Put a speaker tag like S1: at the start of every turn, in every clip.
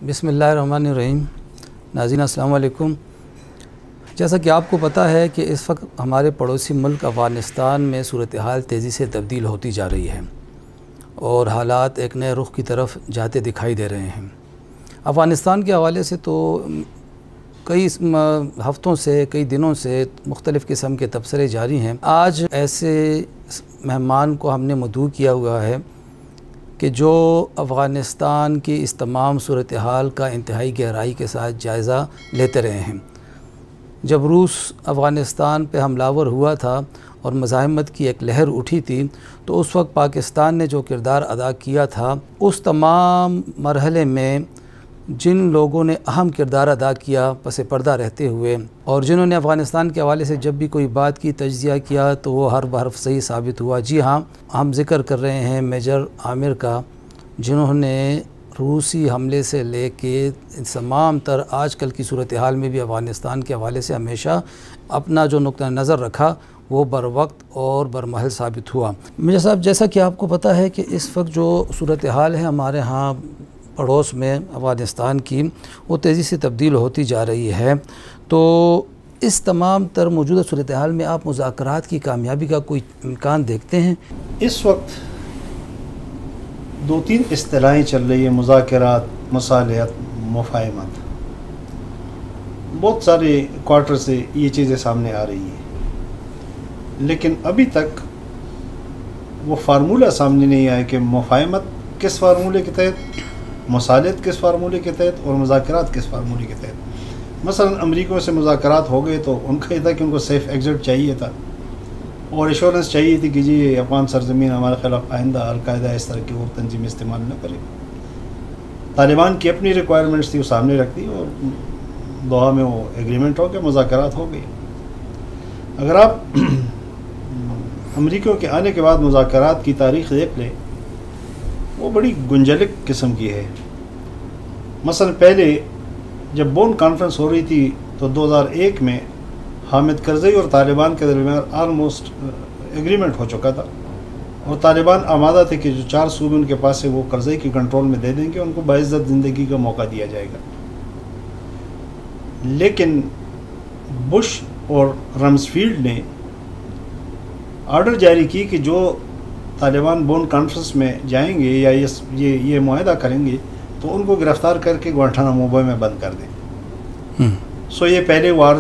S1: بسم اللہ الرحمن الرحیم۔ ناظرین السلام علیکم۔ جیسا کہ آپ کو پتہ ہے کہ اس وقت ہمارے پڑوسی ملک افغانستان میں صورتحال تیزی سے تبدیل ہوتی جا رہی ہے اور حالات ایک نئے رخ کی طرف جاتے دکھائی دے رہے ہیں۔ افغانستان کے حوالے سے تو کئی ہفتوں سے کئی دنوں سے مختلف قسم کے تبصرے جاری ہیں۔ آج ایسے مہمان کو ہم نے مدعو کیا ہوا ہے کہ جو افغانستان کی اس تمام صورتحال کا انتہائی گہرائی کے ساتھ جائزہ لیتے رہے ہیں۔ جب روس افغانستان پہ حملہ آور ہوا تھا اور مزاحمت کی ایک لہر اٹھی تھی تو اس وقت پاکستان نے جو کردار ادا کیا تھا، اس تمام مرحلے میں جن لوگوں نے اہم کردار ادا کیا پس پردہ رہتے ہوئے اور جنہوں نے افغانستان کے حوالے سے جب بھی کوئی بات کی، تجزیہ کیا تو وہ ہر حرف صحیح ثابت ہوا۔ جی ہاں، ہم ذکر کر رہے ہیں میجر عامر کا، جنہوں نے روسی حملے سے لے کے تمام تر آج کل کی صورتحال میں بھی افغانستان کے حوالے سے ہمیشہ اپنا جو نقطہ نظر رکھا وہ بر وقت اور برمحل ثابت ہوا۔ میجر صاحب، جیسا کہ آپ کو پتہ ہے کہ اس وقت جو صورتحال ہے ہمارے ہاں پڑوس میں افغانستان کی، وہ تیزی سے تبدیل ہوتی جا رہی ہے، تو اس تمام تر موجودہ صورتحال میں آپ مذاکرات کی کامیابی کا کوئی امکان دیکھتے ہیں؟
S2: اس وقت دو تین اصطلاحیں چل رہی ہیں: مذاکرات، مصالحت، مفاہمت۔ بہت سارے کوارٹر سے یہ چیزیں سامنے آ رہی ہیں، لیکن ابھی تک وہ فارمولہ سامنے نہیں آیا کہ مفاہمت کس فارمولے کے تحت، مصالحت کس فارمولے کے تحت اور مذاکرات کس فارمولے کے تحت۔ مثلا امریکہ سے مذاکرات ہو گئے تو ان کا یہ تھا کہ ان کو سیف ایگزٹ چاہیے تھا اور ایشورنس چاہیے تھی کہ جی یہ افغان سرزمین ہمارے خلاف آئندہ القاعدہ اس طرح کی اور تنظیم استعمال نہ کرے۔ طالبان کی اپنی ریکوائرمنٹس تھی، وہ سامنے رکھ دی اور دوحہ میں وہ ایگریمنٹ ہو گیا، مذاکرات ہو گئی۔ اگر آپ امریکہ کے آنے کے بعد مذاکرات کی تاریخ دیکھ لیں، وہ بڑی گنجلک قسم کی ہے۔ مثلا پہلے جب بون کانفرنس ہو رہی تھی تو 2001 میں حامد کرزئی اور طالبان کے درمیان آلموسٹ ایگریمنٹ ہو چکا تھا اور طالبان آمادہ تھے کہ جو 4 صوبے ان کے پاس ہے وہ کرزئی کی کنٹرول میں دے دیں گے، ان کو باعزت زندگی کا موقع دیا جائے گا۔ لیکن بش اور رمزفیلڈ نے آرڈر جاری کی کہ جو طالبان بون کانفرنس میں جائیں گے یا یہ معاہدہ کریں گے تو ان کو گرفتار کر کے گوانٹانامو بے میں بند کر دیں۔ سو یہ پہلے وار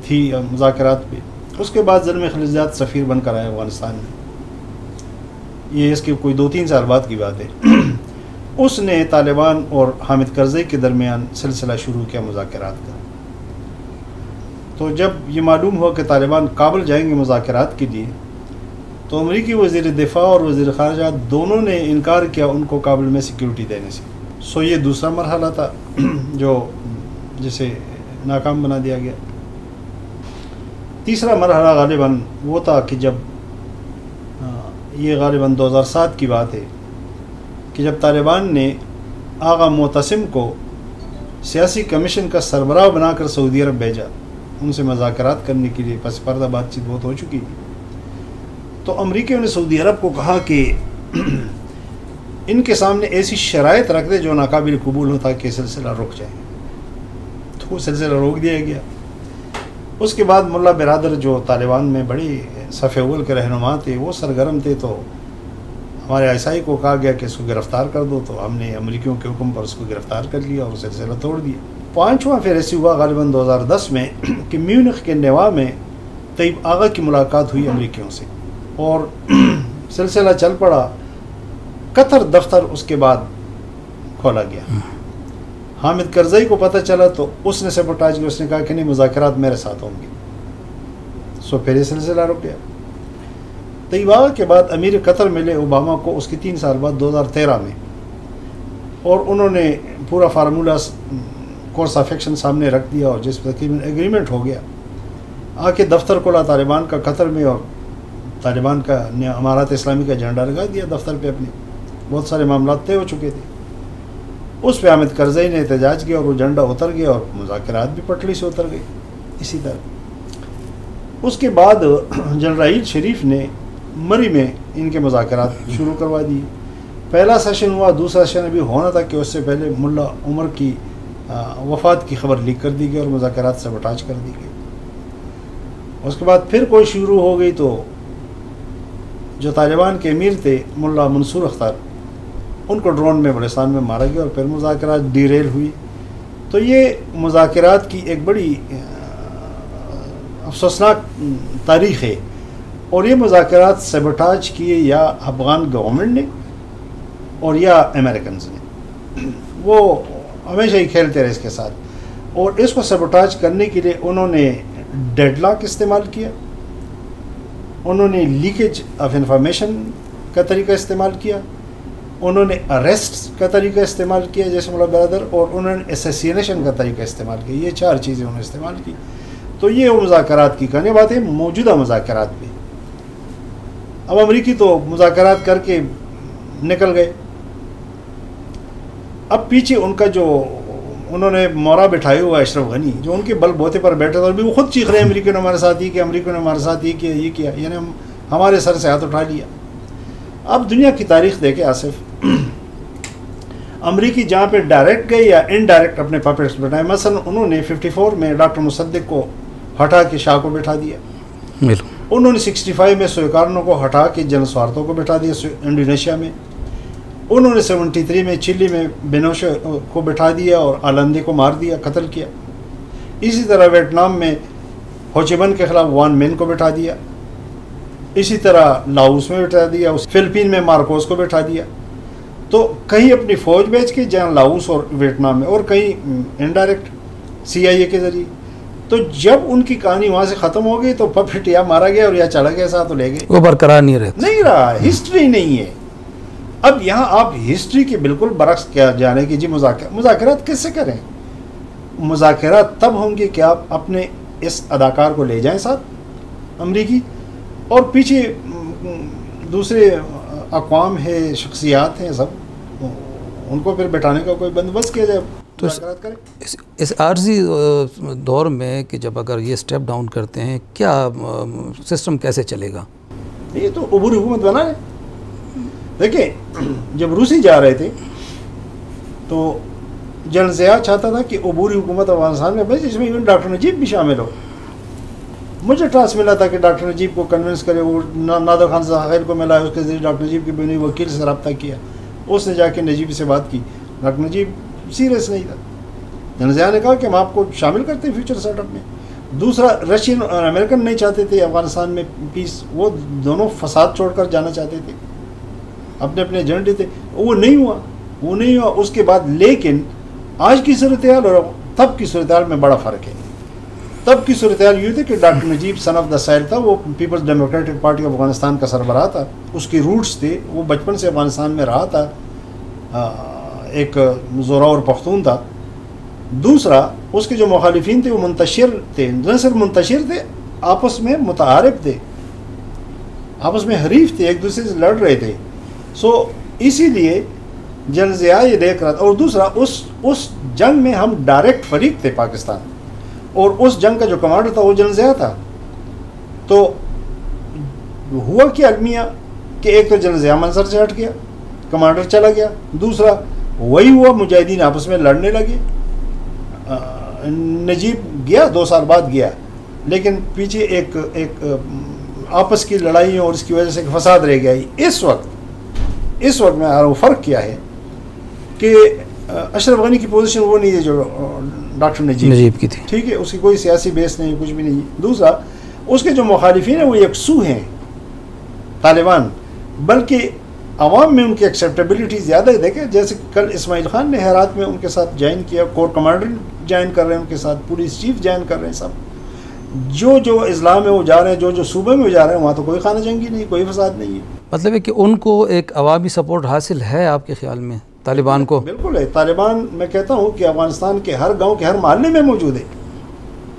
S2: تھی مذاکرات پہ۔ اس کے بعد زلمے خلیلزاد سفیر بن کر آئے افغانستان میں، یہ اس کے کوئی 2-3 سال بعد کی بات ہے۔ اس نے طالبان اور حامد کرزئی کے درمیان سلسلہ شروع کیا مذاکرات کا۔ تو جب یہ معلوم ہوا کہ طالبان کابل جائیں گے مذاکرات کے لیے تو امریکی وزیر دفاع اور وزیر خارجہ دونوں نے انکار کیا ان کو کابل میں سیکیورٹی دینے سے۔ سو یہ دوسرا مرحلہ تھا جو جسے ناکام بنا دیا گیا۔ تیسرا مرحلہ غالباً وہ تھا کہ جب یہ غالباً 2007 کی بات ہے کہ جب طالبان نے آغا معتصم کو سیاسی کمیشن کا سربراہ بنا کر سعودی عرب بھیجا ان سے مذاکرات کرنے کے لیے، پس پردہ بات چیت بہت ہو چکی تھی، تو امریکیوں نے سعودی عرب کو کہا کہ ان کے سامنے ایسی شرائط رکھ دے جو ناقابل قبول ہوتا کہ سلسلہ رک جائے، تو وہ سلسلہ روک دیا گیا۔ اس کے بعد ملا برادر جو طالبان میں بڑی صف اول کے رہنما تھے وہ سرگرم تھے، تو ہمارے آئی کو کہا گیا کہ اس کو گرفتار کر دو، تو ہم نے امریکیوں کے حکم پر اس کو گرفتار کر لیا اور سلسلہ توڑ دیا۔ 5واں پھر ایسی ہوا غالباً 2010 میں کہ میونخ کے نیوا میں طیب آغا کی ملاقات ہوئی امریکیوں سے اور سلسلہ چل پڑا۔ قطر دفتر اس کے بعد کھولا گیا۔ حامد کرزئی کو پتہ چلا تو اس نے سیبوٹاج کیا، اس نے کہا کہ نہیں مذاکرات میرے ساتھ ہوں گے، سو پھر یہ سلسلہ رک گیا۔ طیب آغا کے بعد امیر قطر ملے اوباما کو اس کے 3 سال بعد 2013 میں، اور انہوں نے پورا فارمولہ کورس آف ایکشن سامنے رکھ دیا اور جس پر تقریباً ایگریمنٹ ہو گیا۔ آ کے دفتر کھولا طالبان کا قطر میں اور طالبان کا نے امارات اسلامی کا جھنڈا لگا دیا دفتر پہ اپنے، بہت سارے معاملات طے ہو چکے تھے۔ اس پہ حامد کرزئی نے احتجاج کیا اور وہ جھنڈا اتر گیا اور مذاکرات بھی پٹڑی سے اتر گئی۔ اسی طرح اس کے بعد جنرل شریف نے مری میں ان کے مذاکرات شروع کروا دیے پہلا سیشن ہوا، دوسرا سیشن ابھی ہونا تھا کہ اس سے پہلے ملا عمر کی وفات کی خبر لیک کر دی گئی اور مذاکرات سبوٹاج کر دی گئی۔ اس کے بعد پھر کوئی شروع ہو گئی تو جو طالبان کے امیر تھے ملا منصور اختر، ان کو ڈرون میں بلوچستان میں مارا گیا اور پھر مذاکرات ڈیریل ہوئی۔ تو یہ مذاکرات کی ایک بڑی افسوسناک تاریخ ہے، اور یہ مذاکرات سیبوٹاج کیے یا افغان گورنمنٹ نے اور یا امریکنز نے، وہ ہمیشہ ہی کھیلتے رہے اس کے ساتھ، اور اس کو سیبوٹاج کرنے کے لیے انہوں نے ڈیڈ لاک استعمال کیا، انہوں نے لیکیج آف انفارمیشن کا طریقہ استعمال کیا، انہوں نے اریسٹ کا طریقہ استعمال کیا جیسے مولا برادر، اور انہوں نے اسیسینیشن کا طریقہ استعمال کیا۔ یہ 4 چیزیں انہوں نے استعمال کی۔ تو یہ وہ مذاکرات کی کہانی بات ہے موجودہ مذاکرات پہ۔ اب امریکی تو مذاکرات کر کے نکل گئے، اب پیچھے ان کا جو انہوں نے مورا بٹھایا ہوا اشرف غنی، جو ان کے بل بوتے پر بیٹھے تھے، اور بھی وہ خود چیخ رہے ہیں امریکہ نے ہمارے ساتھ یہ کیا، امریکہ نے ہمارے ساتھ یہ کیا، یہ کیا، یعنی ہمارے سر سے ہاتھ اٹھا لیا۔ اب دنیا کی تاریخ دیکھیں آصف، امریکی جہاں پہ ڈائریکٹ گئے یا انڈائریکٹ اپنے پپیٹس بٹھائے، مثلا انہوں نے 54 میں ڈاکٹر مصدق کو ہٹا کے شاہ کو بٹھا دیا، انہوں نے 65 میں سویکارنو کو ہٹا کے جن سوارتو کو بٹھا دیا انڈونیشیا میں، انہوں نے 73 میں چلی میں بینوشے کو بٹھا دیا اور آلندے کو مار دیا، قتل کیا۔ اسی طرح ویتنام میں ہوچیمن کے خلاف وان مین کو بٹھا دیا، اسی طرح لاؤس میں بٹھا دیا، فلپین میں مارکوس کو بٹھا دیا۔ تو کہیں اپنی فوج بھیج کے جہاں لاؤس اور ویتنام میں، اور کہیں انڈائریکٹ CIA کے ذریعے۔ تو جب ان کی کہانی وہاں سے ختم ہو گئی تو پپٹ یا مارا گیا اور یا چلا گیا ساتھ، تو لے گئے،
S1: وہ برقرار نہیں
S2: رہا، ہسٹری نہیں ہے۔ اب یہاں آپ ہسٹری کے بالکل برعکس کیا جانے کہ جی مذاکرات کس سے کریں؟ مذاکرات تب ہوں گے کہ آپ اپنے اس اداکار کو لے جائیں ساتھ امریکی، اور پیچھے دوسرے اقوام ہے، شخصیات ہیں، سب ان کو پھر بٹھانے کا کوئی بندوبست کیا جائے، مذاکرات کریں۔
S1: اس عارضی دور میں کہ جب اگر یہ سٹیپ ڈاؤن کرتے ہیں، کیا سسٹم کیسے چلے گا؟
S2: یہ تو عبوری حکومت بنا ہے۔ دیکھیں جب روسی جا رہے تھے تو جنرل ضیاء چاہتا تھا کہ عبوری حکومت افغانستان میں بھائی جس میں ایون ڈاکٹر نجیب بھی شامل ہو۔ مجھے ٹاسک ملا تھا کہ ڈاکٹر نجیب کو کنونس کرے، وہ نادر خان ظاہر کو ملا، اس کے ذریعے ڈاکٹر نجیب کے بنی وکیل سے رابطہ کیا، اس نے جا کے نجیب سے بات کی، ڈاکٹر نجیب سیریس نہیں تھا۔ جنرل ضیاء نے کہا کہ ہم آپ کو شامل کرتے ہیں فیوچر سیٹ اپ میں۔ دوسرا، رشین اور امریکن نہیں چاہتے تھے افغانستان میں پیس، وہ دونوں فساد چھوڑ کر جانا چاہتے تھے، اپنے اپنے ایجنڈے تھے، وہ نہیں ہوا اس کے بعد۔ لیکن آج کی صورتحال اور تب کی صورتحال میں بڑا فرق ہے۔ تب کی صورتحال یہ تھی کہ doctor Najib sun of the سائل تھا، وہ peoples democratic party of Afghanistan کا سربراہ تھا، اس کی روٹس تھے، وہ بچپن سے افغانستان میں رہا تھا، ایک زوراور پختون تھا۔ دوسرا، اس کے جو مخالفین تھے وہ منتشر تھے، نہ صرف منتشر تھے، آپس میں متعارف تھے، آپس میں حریف تھے، ایک دوسرے سے لڑ رہے تھے۔ اسی لیے جنرل ضیاء یہ دیکھ رہا تھا۔ اور دوسرا، اس جنگ میں ہم ڈائریکٹ فریق تھے پاکستان، اور اس جنگ کا جو کمانڈر تھا وہ جنرل ضیاء تھا۔ تو ہوا کیا المیہ کہ ایک تو جنرل ضیاء منصر سے ہٹ گیا، کمانڈر چلا گیا، دوسرا وہی ہوا مجاہدین آپس میں لڑنے لگے۔ نجیب گیا 2 سال بعد گیا، لیکن پیچھے ایک آپس کی لڑائیوں اور اس کی وجہ سے ایک فساد رہ گیا۔ اس وقت میں فرق کیا ہے کہ اشرف غنی کی پوزیشن وہ نہیں ہے جو ڈاکٹر نجیب کی تھی، ٹھیک ہے، اس کی کوئی سیاسی بیس نہیں، کچھ بھی نہیں ہے۔ دوسرا، اس کے جو مخالفین ہیں وہ یکسو ہیں طالبان، بلکہ عوام میں ان کی ایکسیپٹیبلٹی زیادہ ہے۔ دیکھیں جیسے کل اسماعیل خان نے ہرات میں ان کے ساتھ جوائن کیا، کور کمانڈر جوائن کر رہے ہیں ان کے ساتھ، پولیس چیف جوائن کر رہے ہیں، سب جو اضلاع میں وہ جا رہے ہیں، جو صوبے میں جا رہے ہیں، وہاں تو کوئی خانہ جنگی نہیں، کوئی فساد نہیں ہے۔
S1: مطلب ہے کہ ان کو ایک عوامی سپورٹ حاصل ہے آپ کے خیال میں طالبان کو؟
S2: بالکل ہے، طالبان میں کہتا ہوں کہ افغانستان کے ہر گاؤں کے ہر محلے میں موجود ہے،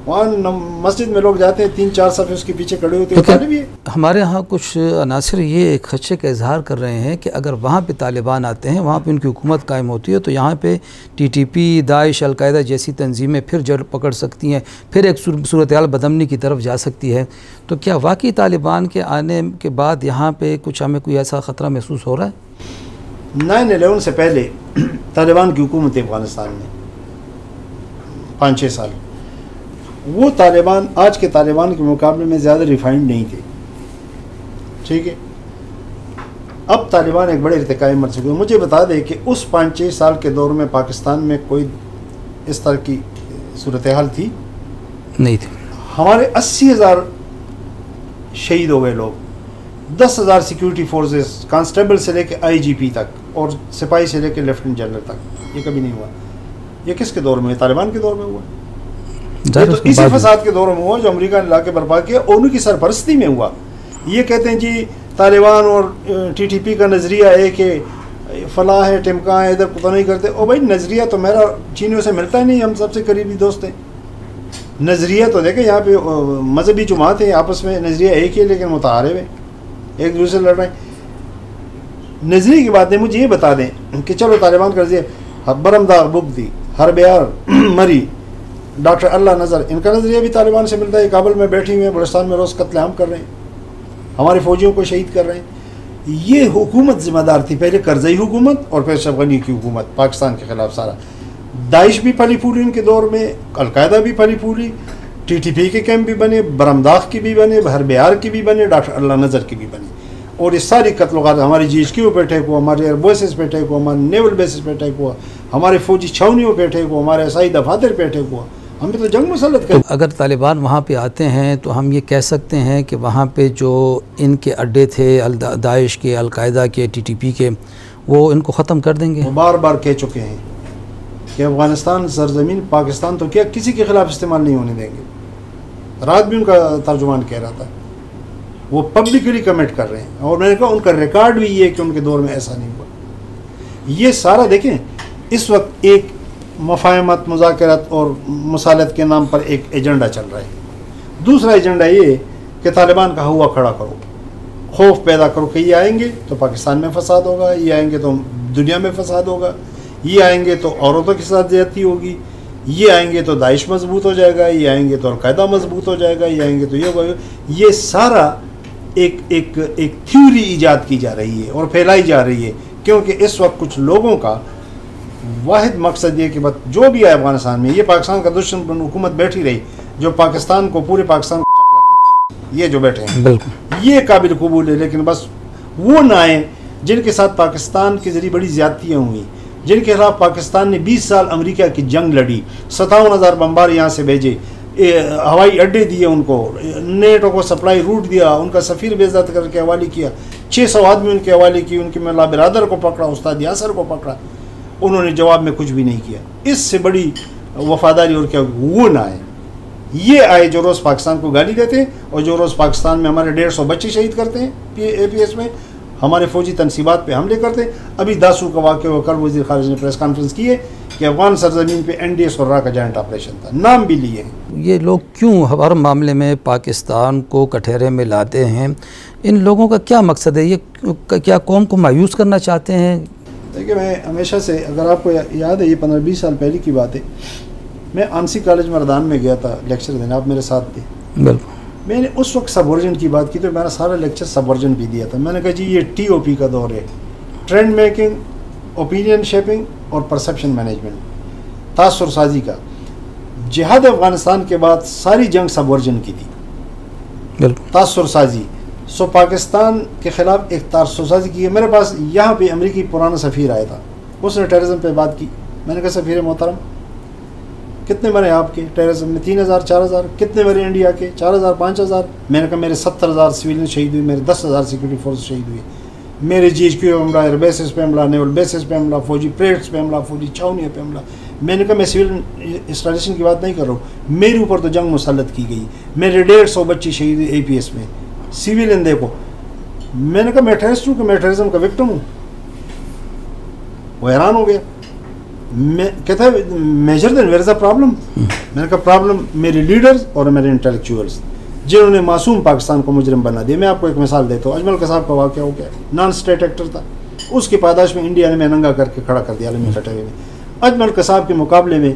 S2: وہاں مسجد میں لوگ جاتے ہیں 3-4 صفحے اس کے پیچھے کھڑے ہوتے ہیں۔
S1: ہمارے ہاں کچھ عناصر یہ ایک خدشے کا اظہار کر رہے ہیں کہ اگر وہاں پہ طالبان آتے ہیں، وہاں پہ ان کی حکومت قائم ہوتی ہے، تو یہاں پہ TTP، داعش، القاعدہ جیسی تنظیمیں پھر جڑ پکڑ سکتی ہیں، پھر ایک صورتحال بدامنی کی طرف جا سکتی ہے۔ تو کیا واقعی طالبان کے آنے کے بعد یہاں پہ کچھ ہمیں کوئی ایسا خطرہ محسوس ہو رہا ہے؟
S2: 9/11 سے پہلے طالبان کی حکومت تھی افغانستان میں 5-6 سال. وہ طالبان آج کے طالبان کے مقابلے میں زیادہ ریفائنڈ نہیں تھے. ٹھیک ہے. اب طالبان ایک بڑے ارتقائی مرحلے. مجھے بتا دے کہ اس 5-6 سال کے دور میں پاکستان میں کوئی اس طرح کی صورتحال تھی؟
S1: نہیں تھی.
S2: ہمارے 80,000 شہید ہو گئے لوگ, 10,000 سیکیورٹی فورسز, کانسٹیبل سے لے کے IGP تک اور سپاہی سے لے کے لیفٹنٹ جنرل تک. یہ کبھی نہیں ہوا. یہ کس کے دور میں؟ طالبان کے دور میں ہوا. یہ تو اسی فساد کے دور میں ہوا جو امریکہ نے لا کے برپا کیا, انہوں کی سرپرستی میں ہوا. یہ کہتے ہیں جی طالبان اور TTP کا نظریہ ہے کہ فلاں ہے, ٹمکا ہے, ادھر پتہ نہیں کرتے. او بھائی نظریہ تو میرا چینیوں سے ملتا ہی نہیں, ہم سب سے قریبی دوست ہیں. نظریہ تو دیکھیں یہاں پہ مذہبی جماعت ہیں, آپس میں نظریہ ایک ہی ہے لیکن متحارب ہیں, ایک دوسرے سے لڑ رہے ہیں. نظریے کی بات نہیں, مجھے یہ بتا دیں کہ چلو طالبان کا نظریہ برمداغ بغدی, ہربیار مری, ڈاکٹر اللہ نظر, ان کا نظریہ بھی طالبان سے ملتا ہے. کابل میں بیٹھی ہوئے ہیں, بلوچستان میں روز قتل عام کر رہے ہیں, ہمارے فوجیوں کو شہید کر رہے ہیں. یہ حکومت ذمہ دار تھی, پہلے کرزئی حکومت اور پھر اشرف غنی کی حکومت پاکستان کے خلاف. سارا داعش بھی پھلی پھولی ان کے دور میں, القاعدہ بھی پھلی پھولی, TTP کے کیمپ بھی بنے, برمداغ کی بھی بنے, ہربیار کی بھی بنے, ڈاکٹر اللہ نظر کی بھی بنے. اور یہ ساری قتل و غارت ہمارے GHQ پہ ٹیک ہوا, ہمارے ایئر بیسز پہ ٹیک ہوا, ہمارے نیول بیسز پہ ٹیک ہوا, ہمارے فوجی چھاونیوں پہ ٹیک ہوا, ہمارے عیسائی دفاتر پہ ٹیک ہوا. ہمیں تو جنگ مسلط کر.
S1: اگر طالبان وہاں پہ آتے ہیں تو ہم یہ کہہ سکتے ہیں کہ وہاں پہ جو ان کے اڈے تھے داعش کے, القاعدہ کے, TTP کے, وہ ان کو ختم کر دیں گے.
S2: وہ بار بار کہہ چکے ہیں کہ افغانستان سرزمین پاکستان تو کیا کسی کے خلاف استعمال نہیں ہونے دیں گے. رات بھی ان کا ترجمان کہہ رہا تھا, وہ پبلکلی کمٹ کر رہے ہیں. اور میں نے کہا ان کا ریکارڈ بھی یہ ہے کہ ان کے دور میں ایسا نہیں ہوا. یہ سارا دیکھیں اس وقت ایک مفاہمت, مذاکرات اور مصالحت کے نام پر ایک ایجنڈا چل رہا ہے. دوسرا ایجنڈا یہ کہ طالبان کا ہوا کھڑا کرو, خوف پیدا کرو کہ یہ آئیں گے تو پاکستان میں فساد ہوگا, یہ آئیں گے تو دنیا میں فساد ہوگا, یہ آئیں گے تو عورتوں کے ساتھ زیادتی ہوگی, یہ آئیں گے تو داعش مضبوط ہو جائے گا, یہ آئیں گے تو القاعدہ مضبوط ہو جائے گا, یہ آئیں گے تو یہ ہوگا. یہ سارا ایک تھیوری ایجاد کی جا رہی ہے اور پھیلائی جا رہی ہے, کیونکہ اس وقت کچھ لوگوں کا واحد مقصد یہ کہ جو بھی ہے افغانستان میں, یہ پاکستان کا دشمن حکومت بیٹھی رہی جو پاکستان کو, پورے پاکستان کو چکلا کہتے ہیں, یہ جو بیٹھے ہیں بالکل یہ قابل قبول ہے. لیکن بس وہ نہ آئیں جن کے ساتھ پاکستان کے ذریعے بڑی زیادتیاں ہوئیں, جن کے خلاف پاکستان نے 20 سال امریکہ کی جنگ لڑی, 57,000 بمبار یہاں سے بھیجے, ہوائی اڈے دیے ان کو, نیٹو کو سپلائی روٹ دیا, ان کا سفیر بے عزت کر کے حوالے کیا, 600 آدمی ان کے حوالے کی, ان کے ملا برادر کو پکڑا, استاد یاسر کو پکڑا. انہوں نے جواب میں کچھ بھی نہیں کیا. اس سے بڑی وفاداری اور کیا وہ نہ آئے. یہ آئے جو روز پاکستان کو گالی دیتے ہیں اور جو روز پاکستان میں ہمارے 150 بچے شہید کرتے ہیں APS میں, ہمارے فوجی تنصیبات پہ حملے کرتے ہیں. ابھی داسو کا واقعہ ہوا, کل وزیر خارجہ نے پریس کانفرنس کی ہے کہ افغان سرزمین پہ NDS اور را کا جوائنٹ آپریشن تھا, نام بھی لیے ہیں.
S1: یہ لوگ کیوں ہر معاملے میں پاکستان کو کٹہرے میں لاتے ہیں؟ ان لوگوں کا کیا مقصد ہے؟ یہ کیا قوم کو مایوس کرنا چاہتے ہیں؟
S2: دیکھیں میں ہمیشہ سے, اگر آپ کو یاد ہے یہ 15-20 سال پہلے کی بات ہے, میں آنسی کالج مردان میں گیا تھا لیکچر دینے, آپ میرے ساتھ تھے. بالکل. میں نے اس وقت سب ورژن کی بات کی تو میرا سارا لیکچر سب ورژن بھی دیا تھا. میں نے کہا جی یہ TOP کا دور ہے, ٹرینڈ میکنگ, اوپینین شیپنگ اور پرسیپشن مینجمنٹ, تاثر سازی کا. جہاد افغانستان کے بعد ساری جنگ سب ورژن کی تھی. بالکل. تاثر سازی. سو پاکستان کے خلاف ایک تاثر سازی کی ہے. میرے پاس یہاں پہ امریکی پرانا سفیر آیا تھا, اس نے ٹیررزم پہ بات کی. میں نے کہا سفیر محترم کتنے مرے آپ کے ٹیررزم میں؟ 3,000 4,000. کتنے مرے انڈیا کے؟ 4,000 5,000. میں نے کہا میرے 70,000 سویلین شہید ہوئے, میرے 10,000 سیکورٹی فورس شہید ہوئے, میرے GHQ پہ حملہ, ایئر بیسز پہ حملہ, نیول بیسز پہ حملہ, فوجی پریڈس پہ حملہ, فوجی چھاونیوں پہ حملہ. میں نے کہا میں سول انسٹالیشن کی بات نہیں کر رہا ہوں, میرے اوپر تو جنگ مسلط کی گئی, میرے 150 بچے شہید ہوئے APS میں, سیویلین دیکھو. میں نے کہا میں ٹیررسٹ ہوں کہ میں ٹیررزم کا وکٹم ہوں؟ وہ حیران ہو گیا. میں کہتا ہے major then where is the problem. میں نے کہا پرابلم میرے لیڈرز اور میرے انٹلیکچوئلز جنہوں نے معصوم پاکستان کو مجرم بنا دیا. میں آپ کو ایک مثال دیتا ہوں. اجمل قصاب کا واقعہ ہو گیا, نان اسٹیٹ ایکٹر تھا, اس کی پاداش میں انڈیا نے میں ننگا کر کے کھڑا کر دیا عالمی کٹہرے میں. اجمل قصاب کے مقابلے میں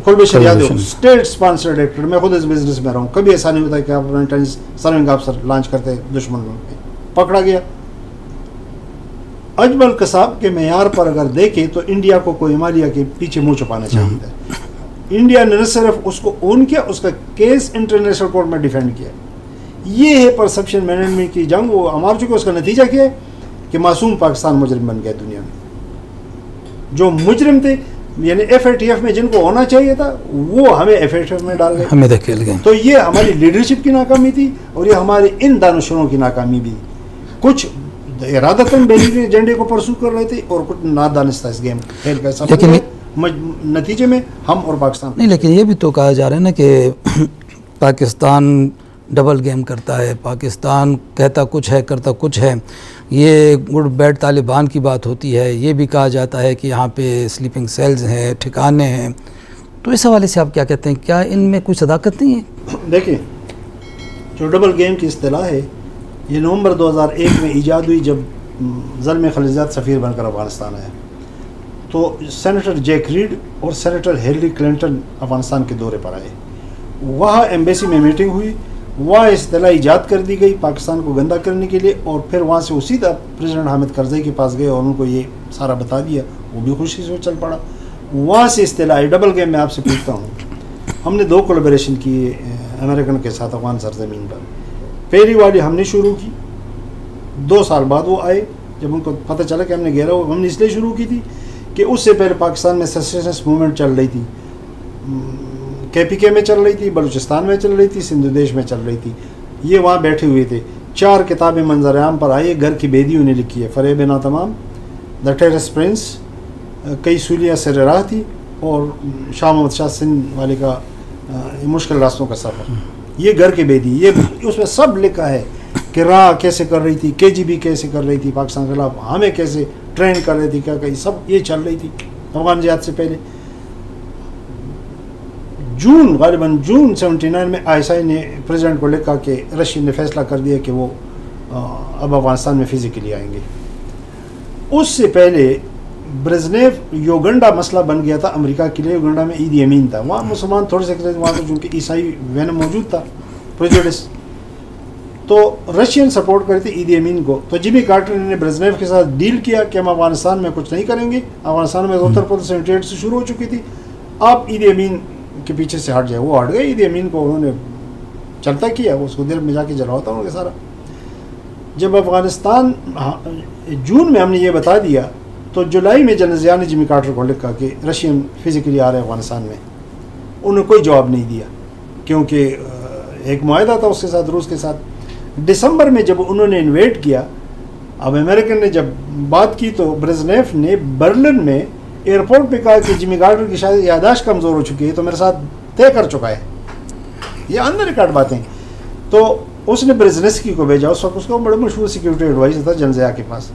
S2: کلبشر یادو اسٹیٹ اسپانسرڈ ایکٹر. میں خود اس بزنس میں رہا ہوں, کبھی ایسا نہیں ہوتا کہ آپ انٹیلیجنس سرونگ آفیسر لانچ کرتے دشمن پہ, پکڑا گیا. اجمل قصاب کے معیار پر اگر دیکھیں تو انڈیا کو کوئی ہمالیہ کے پیچھے منہ چھپانا چاہیے تھا. انڈیا نے نہ صرف اس کو اون کیا, اس کا کیس انٹرنیشنل کورٹ میں ڈیفینڈ کیا. یہ ہے پرسپشن مینجمنٹ کی جنگ. وہ ہمار چکے اس کا نتیجہ کیا ہے کہ معصوم پاکستان مجرم بن گیا دنیا میں. جو مجرم تھے یعنی FATF میں جن کو ہونا چاہیے تھا وہ ہمیں FATF میں ڈال گئے,
S1: ہمیں دھکیل گئے.
S2: تو یہ ہماری لیڈرشپ کی ناکامی تھی اور یہ ہمارے ان دانشوروں کی ناکامی بھی. کچھ ارادتاً بیلین ایجنڈے کو پرسو کر رہے تھے اور کچھ نادانستہ اس گیم کھیل کا حصہ بن گئے. نتیجے میں ہم اور پاکستان
S1: نہیں. لیکن یہ بھی تو کہا جا رہا ہے نا کہ پاکستان ڈبل گیم کرتا ہے, پاکستان کہتا کچھ ہے کرتا کچھ ہے. یہ گڈ بیڈ طالبان کی بات ہوتی ہے. یہ بھی کہا جاتا ہے کہ یہاں پہ سلیپنگ سیلز ہیں, ٹھکانے ہیں. تو اس حوالے سے آپ کیا کہتے ہیں, کیا ان میں کوئی صداقت نہیں ہے؟
S2: دیکھیں, جو ڈبل گیم کی اصطلاح ہے یہ نومبر 2001 میں ایجاد ہوئی جب زلمے خلیلزاد سفیر بن کر افغانستان آیا. تو سینیٹر جیک ریڈ اور سینیٹر ہیلری کلنٹن افغانستان کے دورے پر آئے. وہاں ایمبیسی میں میٹنگ ہوئی, وہاں اصطلاح ایجاد کر دی گئی پاکستان کو گندہ کرنے کے لیے, اور پھر وہاں سے اسی طرح پریزیڈنٹ حامد کرزئی کے پاس گئے اور ان کو یہ سارا بتا دیا. وہ بھی خوشی سے چل پڑا. وہاں سے اصطلاح ڈبل گیم. میں آپ سے پوچھتا ہوں, ہم نے 2 کولیبریشن کی امریکن کے ساتھ افغان سرزمین پر. پہلی والی ہم نے شروع کی, 2 سال بعد وہ آئے جب ان کو پتہ چلا کہ ہم نے گھیرا ہوا. ہم نے اس لیے شروع کی تھی کہ اس سے پہلے پاکستان میں سیسیشنس موومنٹ چل رہی تھی, KPK میں چل رہی تھی, بلوچستان میں چل رہی تھی, سندھ دیش میں چل رہی تھی. یہ وہاں بیٹھے ہوئے تھے. 4 کتابیں منظر عام پر آئی. گھر کی بیدیوں نے لکھی ہے, فریب ناتمام, دا ٹیرس پرنس, کئی سولیاں سر راہ تھی, اور شاہ محمد شاہ سندھ والے کا مشکل راستوں کا سفر. یہ گھر کی بیدی, یہ اس میں سب لکھا ہے کہ راہ کیسے کر رہی تھی, KGB کیسے کر رہی تھی پاکستان کے خلاف, ہمیں کیسے ٹرین کر رہی تھی, کیا کہیں سب یہ چل رہی تھی افغان جہاد سے پہلے. غالباً جون 79 میں ISI نے پریزیڈنٹ کو لکھا کہ رشین نے فیصلہ کر دیا کہ وہ اب افغانستان میں فزیکلی آئیں گے. اس سے پہلے برزنیف یوگنڈا مسئلہ بن گیا تھا امریکہ کے لیے. یوگنڈا میں ایدی امین تھا, وہاں مسلمان تھوڑے سے وہاں تو چونکہ عیسائی وینم موجود تھا پریجوڈس, تو رشین سپورٹ کرتے ایدی امین کو. تو جیمی کارٹر نے برزنیف کے ساتھ ڈیل کیا کہ ہم افغانستان میں کچھ نہیں کریں گے. افغانستان میں 78 سے شروع ہو چکی تھی, آپ ایدی امین کے پیچھے سے ہٹ جائے. وہ ہٹ گئے. ایدی امین کو انہوں نے چلتا کیا, اس کو دل میں جا کے جلا ہوتا انہوں نے سارا. جب افغانستان جون میں ہم نے یہ بتا دیا تو جولائی میں جنرل ضیاء نے جیمی کارٹر کو لکھا کہ رشین فزیکلی آ رہے ہیں افغانستان میں. انہوں نے کوئی جواب نہیں دیا کیونکہ ایک معاہدہ تھا اس کے ساتھ, روس کے ساتھ. دسمبر میں جب انہوں نے انویٹ کیا, اب امریکن نے جب بات کی تو برزنیف نے برلن میں ایئرپورٹ پہ کہا کہ جیمی کارٹر کی شاید یادداشت کمزور ہو چکی ہے, تو میرے ساتھ طے کر چکا ہے. یہ اندر ریکارڈ باتیں. تو اس نے برزنسکی کو بھیجا. اس وقت اس کا بڑا مشہور سیکورٹی ایڈوائزر تھا جنرل ضیاء کے پاس.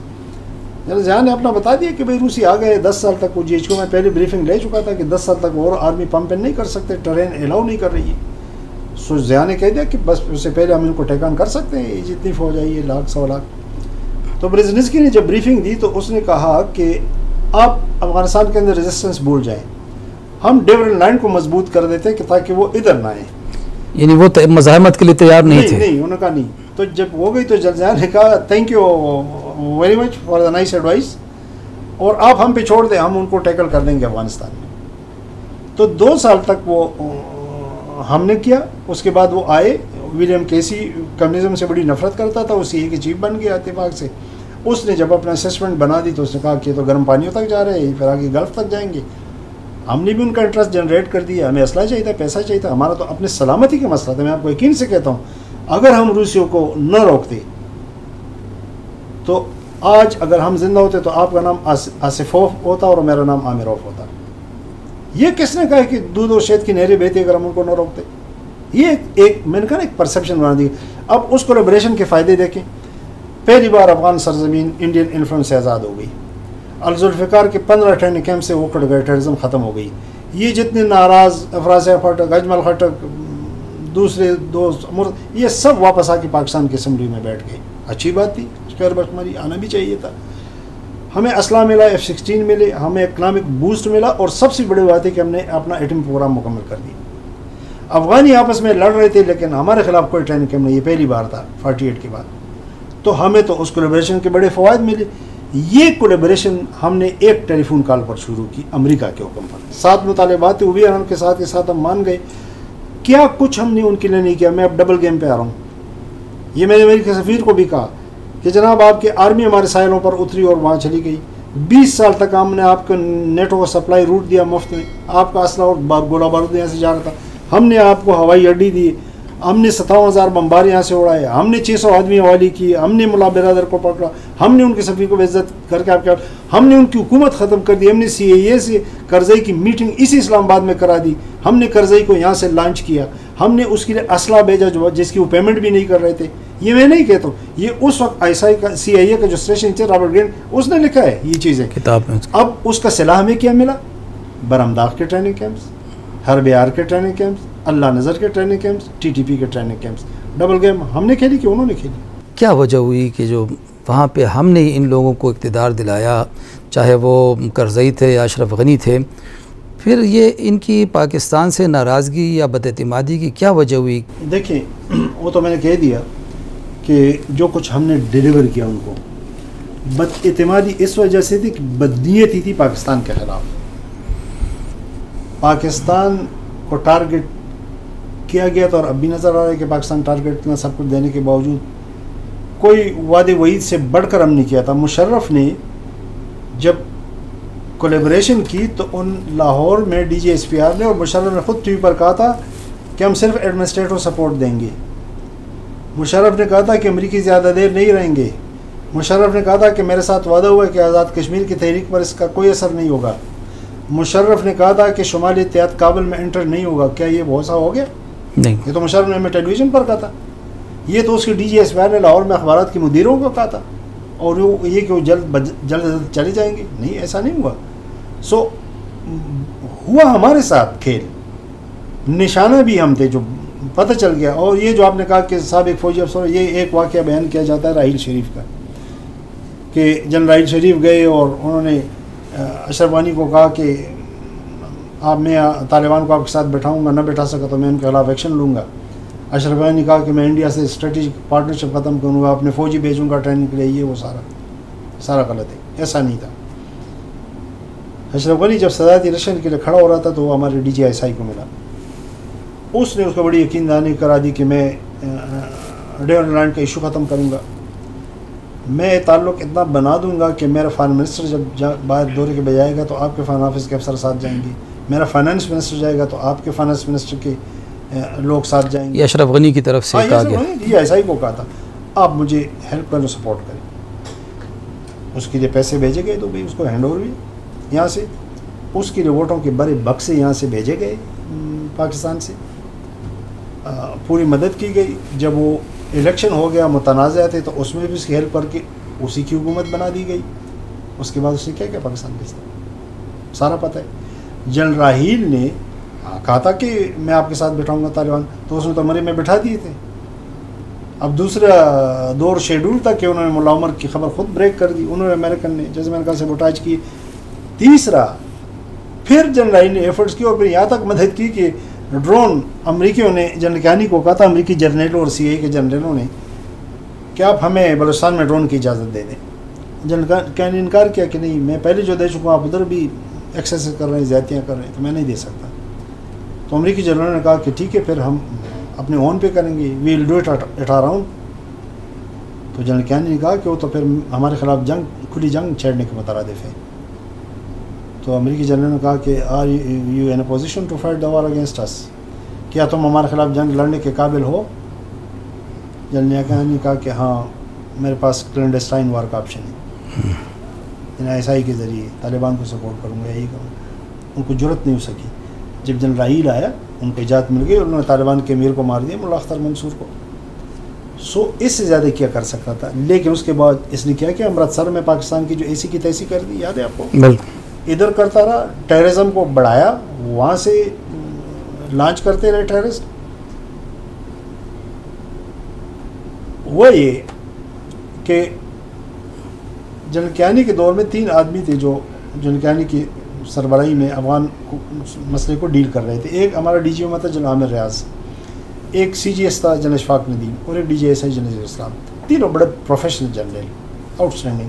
S2: جنرل ضیاء نے اپنا بتا دیا کہ بھائی روسی آ گئے 10 سال تک. وہ GHQ میں پہلے بریفنگ لے چکا تھا کہ 10 سال تک اور آرمی پمپ نہیں کر سکتے, ٹرین الاؤ نہیں کر رہی ہے. سو ضیاء نے کہہ دیا کہ بس اس سے پہلے ہم ان کو ٹیکان کر سکتے ہیں, یہ جتنی فوج آئی ہے 100 100 لاکھ. تو برزنسکی نے جب بریفنگ دی تو اس نے کہا کہ آپ افغانستان کے اندر ریزسٹنس بھول جائیں, ہم ڈیورن لائن کو مضبوط کر دیتے کہ تاکہ وہ ادھر نہ آئیں.
S1: یعنی وہ مزاحمت کے لیے تیار نہیں تھے.
S2: نہیں, انہوں نے کہا نہیں. تو جب ہو گئی تو جنرل ضیاء نے کہا thank you very much for the nice advice, اور آپ ہم پہ چھوڑ دیں, ہم ان کو ٹیکل کر دیں گے افغانستان میں. تو 2 سال تک وہ ہم نے کیا. اس کے بعد وہ آئے. ولیم کیسی کمیونزم سے بڑی نفرت کرتا تھا, اسی ایک چیف بن گیا اتفاق سے. اس نے جب اپنا اسسمنٹ بنا دی تو اس نے کہا کہ تو گرم پانیوں تک جا رہے ہیں, پھر آگے گلف تک جائیں گے. ہم نے بھی ان کا انٹرسٹ جنریٹ کر دیا. ہمیں اسلحہ چاہیے تھا, پیسہ چاہیے تھا, ہمارا تو اپنے سلامتی کا مسئلہ تھا. میں آپ کو یقین سے کہتا ہوں اگر ہم روسیوں کو نہ روکتے تو آج اگر ہم زندہ ہوتے تو آپ کا نام آصفوف ہوتا اور میرا نام عامروف ہوتا. یہ کس نے کہا کہ دودھ اور شہد کی نہریں بہتی اگر ہم ان کو نہ روکتے؟ یہ ایک میں نے کہا ایک پرسیپشن بنا دی. اب اس کولیبریشن کے فائدے دیکھیں. پہلی بار افغان سرزمین انڈین انفلوئنس سے آزاد ہو گئی. الذوالفقار کے 15 ٹریننگ کیمپ سے اکھڑ گئے, ٹیررزم ختم ہو گئی. یہ جتنے ناراض افراسیہ خٹک, اجمل خٹک, دوسرے دوست, یہ سب واپس آ کے پاکستان کی اسمبلی میں بیٹھ گئے. اچھی بات تھی, خیر بخمری آنا بھی چاہیے تھا. ہمیں اسلحہ ملا, F-16 ملے, ہمیں اکنامک بوسٹ ملا, اور سب سے بڑی بات ہے کہ ہم نے اپنا ایٹم پروگرام مکمل کر دیا. افغانی آپس میں لڑ رہے تھے لیکن ہمارے خلاف کوئی ٹریننگ کیمپ نہیں. یہ پہلی بار تھا 48 کے بعد. تو ہمیں تو اس کولیبریشن کے بڑے فوائد ملے. یہ کولیبریشن ہم نے ایک ٹیلی فون کال پر شروع کی امریکہ کے حکم پر. 7 مطالبات تھے وہ بھی ہم کے ساتھ ہم مان گئے. کیا کچھ ہم نے ان کے لیے نہیں کیا. میں اب ڈبل گیم پہ آ رہا ہوں. یہ میں نے امریکی سفیر کو بھی کہا کہ جناب آپ کی آرمی ہمارے ساحلوں پر اتری اور وہاں چلی گئی. 20 سال تک ہم نے آپ کو نیٹو کا سپلائی روٹ دیا مفت میں. آپ کا اسلحہ اور گولہ بارود یہاں سے جا رہا تھا. ہم نے آپ کو ہوائی اڈے دیے. ہم نے 57,000 بمبار یہاں سے اڑائے. ہم نے 600 آدمی حوالی کیے. ہم نے ملا برادر کو پکڑا. ہم نے ان کے سفیر کو عزت کر کے آپ کے ہم نے ان کی حکومت ختم کر دی. ہم نے CIA سے کرزئی کی میٹنگ اسی اسلام آباد میں کرا دی. ہم نے کرزئی کو یہاں سے لانچ کیا. ہم نے اس کے لیے اسلحہ بھیجا جس کی وہ پیمنٹ بھی نہیں کر رہے تھے. یہ میں نہیں کہتا ہوں, یہ اس وقت ISI کا CIA کا جو اسٹیشن تھے رابرٹ گرین اس نے لکھا ہے یہ چیزیں
S1: کتاب میں.
S2: اب اس کا صلاح ہمیں کیا ملا؟ برمداغ کے ٹریننگ کیمپس, حرب یار کے ٹریننگ کیمپس, اللہ نظر کے ٹریننگ کیمپس, TTP کے ٹریننگ کیمپس. ڈبل گیم ہم نے کھیلی کہ انہوں نے کھیلی.
S1: کیا وجہ ہوئی کہ جو وہاں پہ ہم نے ان لوگوں کو اقتدار دلایا, چاہے وہ کرزئی تھے یا اشرف غنی تھے, پھر یہ ان کی پاکستان سے ناراضگی یا بد اعتمادی کی کیا وجہ ہوئی؟
S2: دیکھیں وہ تو میں نے کہہ دیا کہ جو کچھ ہم نے ڈیلیور کیا ان کو, بد اعتمادی اس وجہ سے تھی کہ بدنیت ہی تھی پاکستان کے خلاف. پاکستان کو ٹارگٹ کیا گیا تھا اور اب بھی نظر آ رہا ہے کہ پاکستان ٹارگٹ اتنا سب کچھ دینے کے باوجود کوئی وعدے وعید سے بڑھ کر ہم نے کیا تھا. مشرف نے جب کولیبریشن کی تو ان لاہور میں DGSPR نے اور مشرف نے خود ٹی وی پر کہا تھا کہ ہم صرف ایڈمنسٹریٹو سپورٹ دیں گے. مشرف نے کہا تھا کہ امریکی زیادہ دیر نہیں رہیں گے. مشرف نے کہا تھا کہ میرے ساتھ وعدہ ہوا ہے کہ آزاد کشمیر کی تحریک پر اس کا کوئی اثر نہیں ہوگا. مشرف نے کہا تھا کہ شمالی اتحاد کابل میں انٹر نہیں ہوگا. کیا یہ بہت ہو گیا؟
S1: نہیں.
S2: یہ تو مشرف نے ہمیں ٹیلی ویژن پر کہا تھا. یہ تو اس کی DGSPR نے لاہور میں اخبارات کی مدیروں کو کہا تھا, اور یہ کہ وہ جلد چلے جائیں گے. نہیں, ایسا نہیں ہوا. سو ہوا ہمارے ساتھ کھیل, نشانہ بھی ہم تھے جو پتہ چل گیا. اور یہ جو آپ نے کہا کہ سابق فوجی افسر, یہ ایک واقعہ بیان کیا جاتا ہے راحیل شریف کا, کہ جنرل راحیل شریف گئے اور انہوں نے اشرف غنی کو کہا کہ میں طالبان کو آپ کے ساتھ بیٹھاؤں گا, نہ بیٹھا سکا تو میں ان کے خلاف ایکشن لوں گا. اشرف غنی نے کہا کہ میں انڈیا سے اسٹریٹجک پارٹنرشپ ختم کروں گا, اپنے فوجی بھیجوں گا ٹریننگ کے لیے. یہ وہ سارا غلط ہے, ایسا نہیں تھا. اشرف غنی جب صدارتی رشن کے لیے کھڑا ہو رہا تھا تو وہ ہمارے DGSI کو ملا. اس نے اس کو بڑی یقین دہانی کرا دی کہ میں ڈیون لینڈ کا ایشو ختم کروں گا, میں تعلق اتنا بنا دوں گا کہ میرا فارن منسٹر جب باہر دورے کے بجائے گا تو آپ کے فارن آفس کے افسر ساتھ جائیں گے, میرا فائنانس منسٹر جائے گا تو آپ کے فائنانس منسٹر کے لوگ ساتھ جائیں گے.
S1: یہ اشرف غنی کی طرف سے کہا گیا.
S2: DGSI کو کہا تھا آپ مجھے ہیلپ کریں, سپورٹ کریں. اس کے لیے پیسے بھیجے گئے تو بھی اس کو ہینڈ اوور بھی یہاں سے, اس کے لیے ووٹوں کے بڑے بکسے یہاں سے بھیجے گئے پاکستان سے, پوری مدد کی گئی. جب وہ الیکشن ہو گیا, متنازع تھے, تو اس میں بھی اس کی ہیلپ کر کے اسی کی حکومت بنا دی گئی. اس کے بعد اس نے کیا کیا پاکستان کے ساتھ سارا پتہ ہے. جنرل راحیل نے کہا تھا کہ میں آپ کے ساتھ بیٹھاؤں گا طالبان, تو اس نے تو مرے میں بٹھا دیے تھے. اب دوسرا دور شیڈول تھا کہ انہوں نے ملا عمر کی خبر خود بریک کر دی, انہوں نے امریکن نے, جیسے میں نے کہا, سیبوٹاج کی. تیسرا پھر جنرل راحیل نے ایفرٹس کی اور پھر یہاں تک مدد کی کہ ڈرون امریکیوں نے جنرل کیانی کو کہا تھا, امریکی جرنیلوں اور CIA کے جنرلوں نے, کہ آپ ہمیں بلوچستان میں ڈرون کی اجازت دے دیں. جنرل کیانی نے انکار کیا کہ نہیں, میں پہلے جو دے چکا ہوں, آپ ادھر بھی ایکسیس کر رہے ہیں, زیادتیاں کر رہے ہیں, تو میں نہیں دے سکتا. تو امریکی جنرلوں نے کہا کہ ٹھیک ہے, پھر ہم اپنے اون پہ کریں گے, وی will do it eight hour اون. تو جنرل کیانی نے کہا کہ وہ تو پھر ہمارے خلاف کھلی جنگ چھیڑنے کے مترادف ہے. تو امریکی جنرل نے کہا کہ are you in a position to fight the war against اس, کیا تم ہمارے خلاف جنگ لڑنے کے قابل ہو؟ جنرل کیانی نے کہا کہ ہاں, میرے پاس کلینڈسٹائن وار کا آپشن ہے, ISI کے ذریعے طالبان کو سپورٹ کروں گا, یہی کروں. ان کو جرت نہیں ہو سکی. جب جنرل راحیل آیا, ان کو اجازت مل گئی, انہوں نے طالبان کے امیر کو مار دیا, ملا اختر منصور کو. سو اس سے زیادہ کیا کر سکتا تھا, لیکن اس کے بعد اس نے کیا کہ امرتسر میں پاکستان کی جو AC کی تیسی کر دی, یاد ہے آپ کو؟ ادھر کرتا رہا, ٹیررزم کو بڑھایا, وہاں سے لانچ کرتے رہے ٹیررسٹ. وہ یہ کہ جنرل کیانی کے دور میں 3 آدمی تھے جو جنرل کیانی کی سربراہی میں افغان مسئلے کو ڈیل کر رہے تھے. ایک ہمارا DGO تھا جنرل عامر ریاض, ایک CGS تھا جنرل اشفاق ندیم, اور ایک DGSI جنرل اسلام. تینوں بڑے پروفیشنل جنرل, آؤٹ اسٹینڈنگ.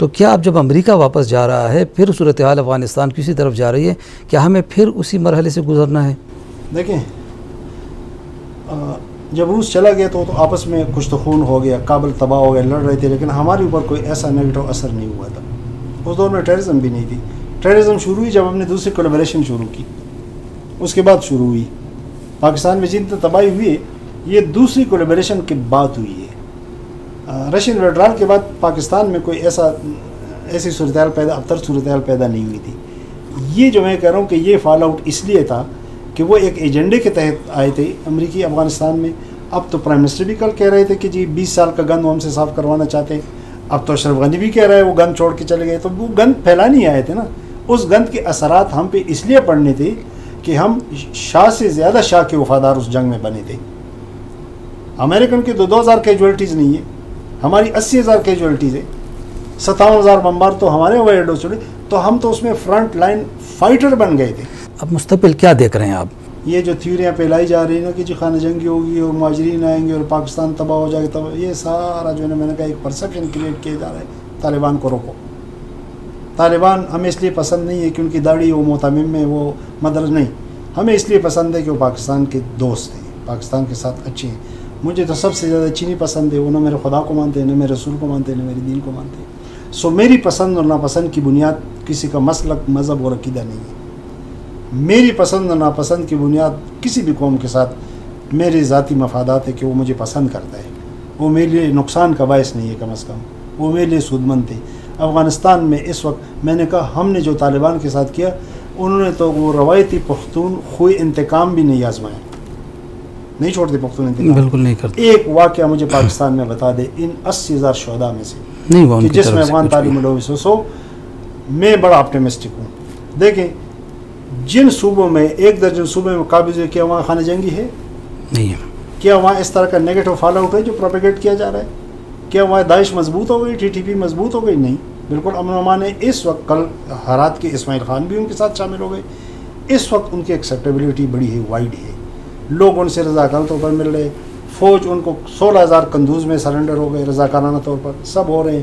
S1: تو کیا اب جب امریکہ واپس جا رہا ہے پھر صورتحال افغانستان کی اسی طرف جا رہی ہے، کیا ہمیں پھر اسی مرحلے سے گزرنا ہے؟
S2: دیکھیں جب روس چلا گیا تو آپس میں کچھ تو خون ہو گیا، کابل تباہ ہو گیا، لڑ رہے تھے، لیکن ہمارے اوپر کوئی ایسا نیگیٹو اثر نہیں ہوا تھا۔ اس دور میں ٹیررزم بھی نہیں تھی۔ ٹیررزم شروع ہوئی جب ہم نے دوسری کولیبریشن شروع کی، اس کے بعد شروع ہوئی۔ پاکستان میں جتنی تباہی ہوئی یہ دوسری کولیبریشن کے بعد ہوئی ہے۔ رشین ویڈرال کے بعد پاکستان میں کوئی ایسی صورتحال پیدا، ابتر صورتحال پیدا نہیں ہوئی تھی۔ یہ جو میں کہہ رہا ہوں کہ یہ فال آؤٹ اس لیے تھا کہ وہ ایک ایجنڈے کے تحت آئے تھے امریکی افغانستان میں۔ اب تو پرائم منسٹر بھی کل کہہ رہے تھے کہ جی 20 سال کا گند ہم سے صاف کروانا چاہتے ہیں۔ اب تو اشرف غنی بھی کہہ رہا ہے وہ گند چھوڑ کے چلے گئے، تو وہ گند پھیلانے آئے تھے نا۔ اس گند کے اثرات ہم پہ اس لیے پڑنے تھے کہ ہم شاہ سے زیادہ شاہ کے وفادار اس جنگ میں بنے تھے۔ امریکن کی 2000 کیجولیٹیز نہیں ہے، ہماری 80,000 کیجولیٹیز ہے، 57,000 بمبار تو ہمارے ہوائی اڈوں سے، تو ہم تو اس میں فرنٹ لائن فائٹر بن گئے تھے۔
S1: اب مستقبل کیا دیکھ رہے ہیں آپ؟
S2: یہ جو تھیوریاں پھیلائی جا رہی ہیں نا کہ جی خانہ جنگی ہوگی اور مہاجرین آئیں گے اور پاکستان تباہ ہو جائے گا، یہ سارا جو ہے میں نے کہا ایک پرسیپشن کریٹ کیا جا رہا ہے۔ طالبان کو روکو۔ طالبان ہمیں اس لیے پسند نہیں ہے کہ ان کی داڑھی وہ معتمم ہے، وہ مدرج نہیں، ہمیں اس لیے پسند ہے کہ وہ پاکستان کے دوست ہیں، پاکستان کے ساتھ اچھے ہیں۔ مجھے تو سب سے زیادہ چینی پسند ہے، وہ نہ میرے خدا کو مانتے ہیں، نہ میرے رسول کو مانتے ہیں، نہ میری دین کو مانتے ہیں۔ سو میری پسند اور ناپسند کی بنیاد کسی کا مسلک، مذہب اور عقیدہ نہیں ہے۔ میری پسند اور ناپسند کی بنیاد کسی بھی قوم کے ساتھ میرے ذاتی مفادات ہے کہ وہ مجھے پسند کرتا ہے، وہ میرے لیے نقصان کا باعث نہیں ہے، کم از کم وہ میرے لیے سود مند تھے۔ افغانستان میں اس وقت میں نے کہا ہم نے جو طالبان کے ساتھ کیا، انہوں نے تو وہ روایتی پختون خوئی انتقام بھی نہیں آزمایا، نہیں چھوڑتے پختون انتقام،
S1: بالکل نہیں کرتے۔
S2: ایک واقعہ مجھے پاکستان میں بتا دے ان 80,000 شہداء میں سے
S1: نہیں ہوا ان
S2: کہ
S1: کی
S2: جس
S1: طرف
S2: میں
S1: سے
S2: افغان
S1: کچھ بھی۔
S2: تعلیم لوگ سو میں بڑا آپٹیمسٹک ہوں۔ دیکھیں جن صوبوں میں 1 درجن صوبے میں قابض ہے، کیا وہاں خانہ جنگی ہے؟
S1: نہیں ہے۔
S2: کیا وہاں اس طرح کا نیگیٹو فال آؤٹ ہے جو پروپیگیٹ کیا جا رہا ہے؟ کیا وہاں داعش مضبوط ہو گئی، ٹی ٹی پی مضبوط ہو گئی؟ نہیں، بالکل امن و امان ہے۔ اس وقت کل ہرات کے اسماعیل خان بھی ان کے ساتھ شامل ہو گئے۔ اس وقت ان کی ایکسیپٹیبلٹی بڑی ہے، وائڈ ہے، لوگ ان سے رضاکارانہ طور پر مل رہے، فوج ان کو 16,000 قندوز میں سرنڈر ہو گئے رضاکارانہ طور پر، سب ہو رہے ہیں۔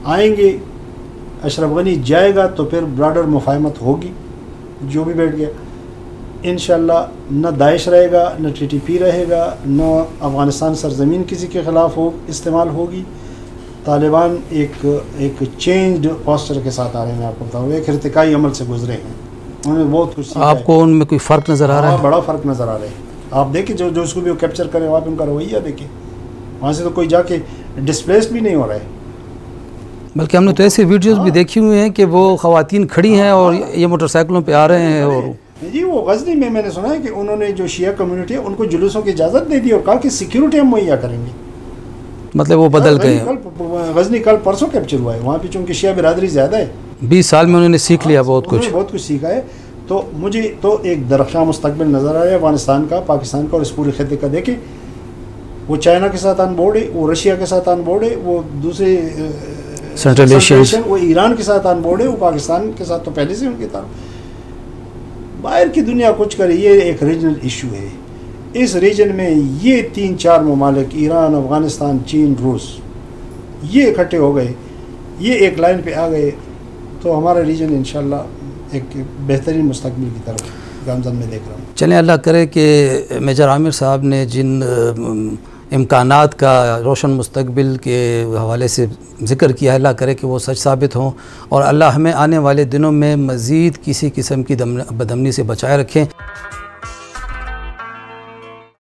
S2: آئیں گے اشرف غنی جائے گا تو پھر براڈر مفاہمت ہوگی، جو بھی بیٹھ گیا انشاءاللہ نہ داعش رہے گا، نہ ٹی ٹی پی رہے گا، نہ افغانستان سرزمین کسی کے خلاف استعمال ہوگی۔ طالبان ایک چینجڈ پوسچر کے ساتھ آ رہے ہیں، میں آپ کو بتاؤں، ایک ارتقائی عمل سے گزرے ہیں، انہوں نے بہت کچھ سیکھا ہے۔
S1: آپ کو ان میں کوئی فرق نظر آ رہا ہے؟
S2: بڑا فرق نظر آ رہا ہے۔ آپ دیکھیں جو اس کو بھی وہ کیپچر کرے، وہاں پہ ان کا رویہ دیکھیں، وہاں سے تو کوئی جا کے ڈسپلیس بھی نہیں ہو رہا ہے۔
S1: بلکہ ہم نے تو ایسے ویڈیوز بھی دیکھی ہوئی ہیں کہ وہ خواتین کھڑی ہیں اور یہ موٹر سائیکلوں پہ آ رہے ہیں۔ اور
S2: جی وہ غزنی میں نے سنا ہے کہ انہوں نے جو شیعہ کمیونٹی ہے ان کو جلوسوں کی اجازت دے دی اور کہا کہ سیکیورٹی ہم مہیا کریں گے۔
S1: مطلب وہ بدل گئے ہیں۔
S2: غزنی کل پرسوں کیپچر ہوا ہے، وہاں پہ چونکہ شیعہ برادری زیادہ ہے،
S1: 20 سال میں انہوں نے سیکھ لیا بہت کچھ
S2: سیکھا ہے۔ تو مجھے تو ایک درخشاں مستقبل نظر آ رہا ہے افغانستان کا، پاکستان کا اور اس پورے خطے کا۔ دیکھیں وہ چائنا کے ساتھ آن بورڈ ہے، وہ رشیا کے ساتھ آن بورڈ ہے، وہ دوسرے
S1: سینٹرل ایشیا،
S2: وہ ایران کے ساتھ آن بورڈ ہے، وہ پاکستان کے ساتھ تو پہلے سے ان کی طرف۔ باہر کی دنیا کچھ کرے، یہ ایک ریجنل ایشو ہے۔ اس ریجن میں یہ 3-4 ممالک ایران، افغانستان، چین، روس، یہ اکٹھے ہو گئے، یہ ایک لائن پہ آ گئے تو ہمارا ریجن انشاءاللہ ایک بہترین مستقبل کی طرف گامزن میں دیکھ رہا ہوں۔
S1: چلیں اللہ کرے کہ میجر عامر صاحب نے جن امکانات کا روشن مستقبل کے حوالے سے ذکر کیا ہے، اللہ کرے کہ وہ سچ ثابت ہوں، اور اللہ ہمیں آنے والے دنوں میں مزید کسی قسم کی بدامنی سے بچائے رکھیں۔